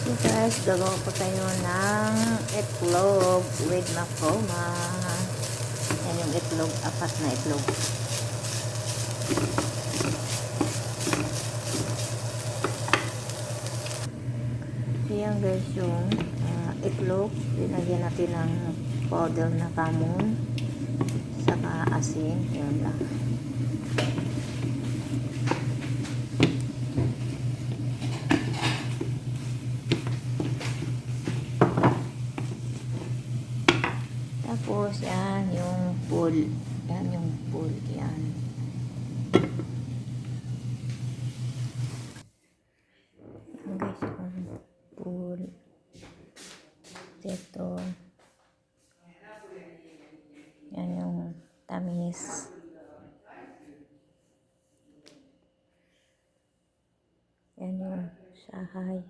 So guys, gagawa ko tayo ng itlog with makoma. Yan yung itlog, 4 na itlog. Yan guys yung itlog. Linagyan natin ng powder na kamon. Saka asin. Yan lang. Tapos, yan yung pool. Yan yung pool. Yan. Yan guys, yung pool. Ito. Yan yung tamis. Yan yung sahay.